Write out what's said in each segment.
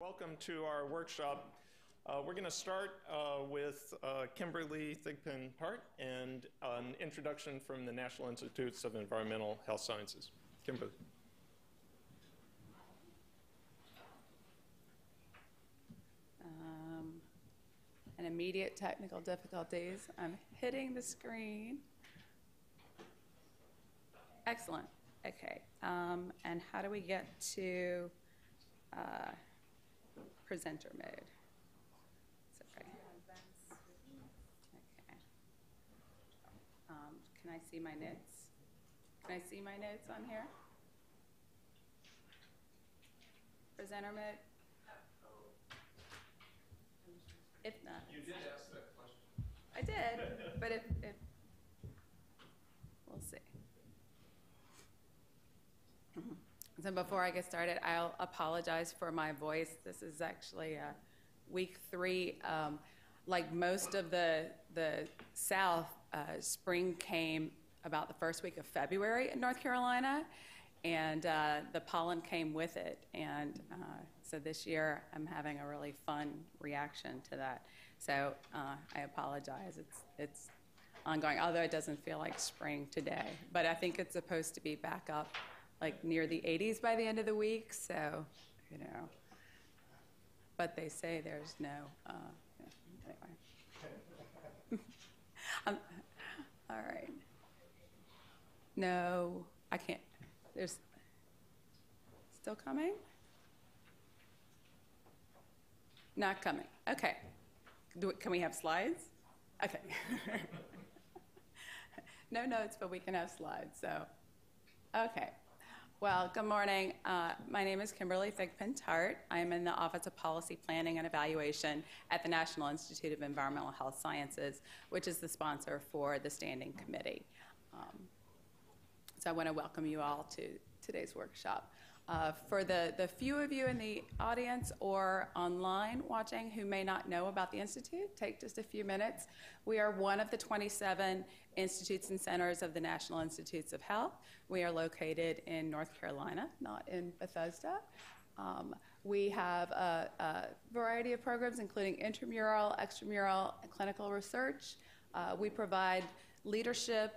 Welcome to our workshop. We're going to start with Kimberly Thigpen-Tart and an introduction from the National Institutes of Environmental Health Sciences. Kimberly. And immediate technical difficulties. I'm hitting the screen. Excellent. Okay. And how do we get to presenter mode? Sorry. Okay. Can I see my notes? Can I see my notes on here? Presenter mode? If not. You did ask that question. I did, but if we'll see. So before I get started, I'll apologize for my voice. This is actually week 3. Like most of the South, spring came about the first week of February in North Carolina, and the pollen came with it. And so this year, I'm having a really fun reaction to that. So I apologize. It's ongoing, although it doesn't feel like spring today. But I think it's supposed to be back up like near the 80s by the end of the week. So, you know, but they say there's no, anyway. All right. No, I can't. There's still coming? Not coming. Okay. Can we have slides? Okay. No notes, but we can have slides. So, okay. Well, good morning. My name is Kimberly Thigpen-Tart. I am in the Office of Policy Planning and Evaluation at the National Institute of Environmental Health Sciences, which is the sponsor for the Standing Committee. So I want to welcome you all to today's workshop. For the few of you in the audience or online watching who may not know about the Institute, take just a few minutes. We are one of the 27 institutes and centers of the National Institutes of Health. We are located in North Carolina, not in Bethesda. We have a variety of programs, including intramural, extramural, and clinical research. We provide leadership,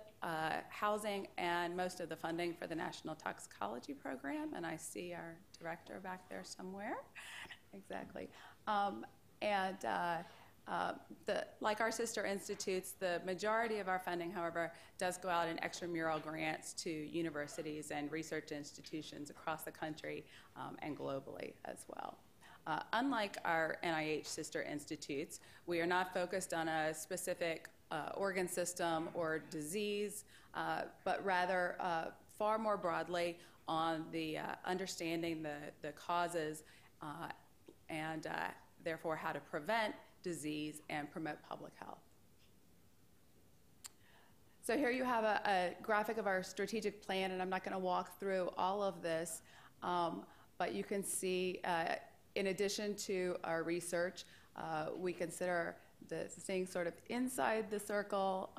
housing, and most of the funding for the National Toxicology Program. And I see our director back there somewhere. Exactly. Like our sister institutes, the majority of our funding, however, does go out in extramural grants to universities and research institutions across the country and globally as well. Unlike our NIH sister institutes, we are not focused on a specific organ system or disease, but rather far more broadly on the understanding the causes and therefore how to prevent disease and promote public health. So here you have a graphic of our strategic plan, and I'm not going to walk through all of this, but you can see in addition to our research, we consider the things sort of inside the circle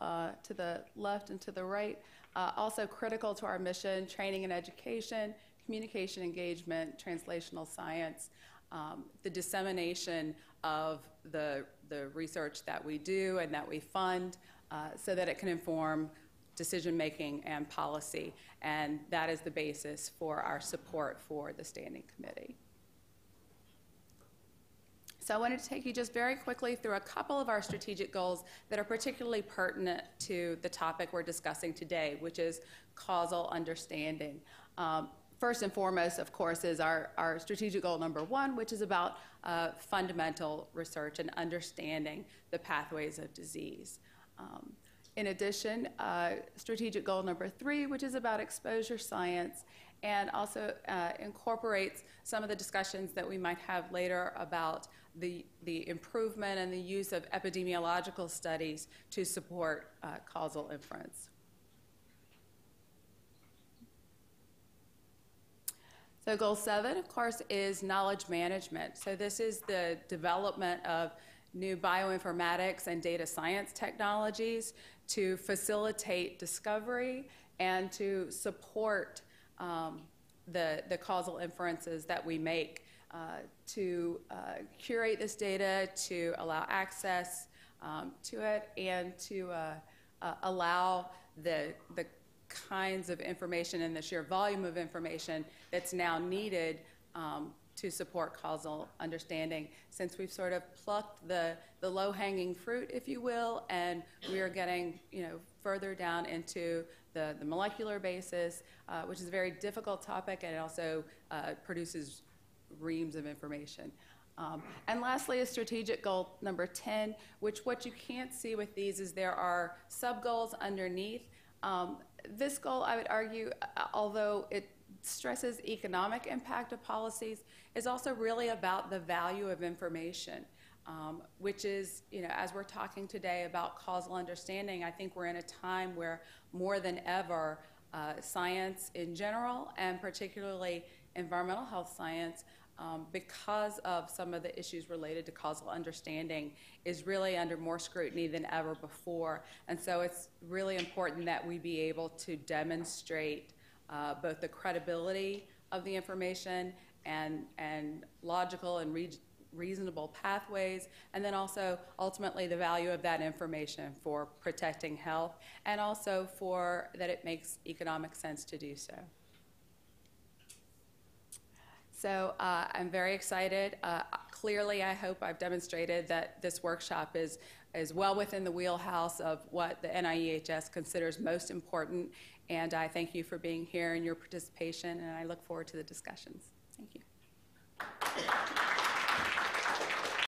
to the left and to the right, also critical to our mission: training and education, communication engagement, translational science, the dissemination of the research that we do and that we fund so that it can inform decision-making and policy. And that is the basis for our support for the Standing Committee. So I wanted to take you just very quickly through a couple of our strategic goals that are particularly pertinent to the topic we're discussing today, which is causal understanding. First and foremost, of course, is our strategic goal number 1, which is about fundamental research and understanding the pathways of disease. In addition, strategic goal number 3, which is about exposure science, and also incorporates some of the discussions that we might have later about the improvement and the use of epidemiological studies to support causal inference. So goal 7, of course, is knowledge management. So this is the development of new bioinformatics and data science technologies to facilitate discovery and to support the causal inferences that we make to curate this data, to allow access to it, and to allow the kinds of information and the sheer volume of information that's now needed to support causal understanding, since we've sort of plucked the low-hanging fruit, if you will, and we are getting further down into the molecular basis, which is a very difficult topic, and it also produces reams of information. And lastly is strategic goal number 10, which what you can't see with these is there are sub-goals underneath. This goal, I would argue, although it stresses economic impact of policies, is also really about the value of information, which is, as we're talking today about causal understanding, I think we're in a time where more than ever, science in general, and particularly environmental health science, because of some of the issues related to causal understanding, is really under more scrutiny than ever before. And so it's really important that we be able to demonstrate both the credibility of the information and logical and reasonable pathways, and then also ultimately the value of that information for protecting health, and also for that it makes economic sense to do so. So I'm very excited. Clearly, I hope I've demonstrated that this workshop is well within the wheelhouse of what the NIEHS considers most important, and I thank you for being here and your participation, and I look forward to the discussions.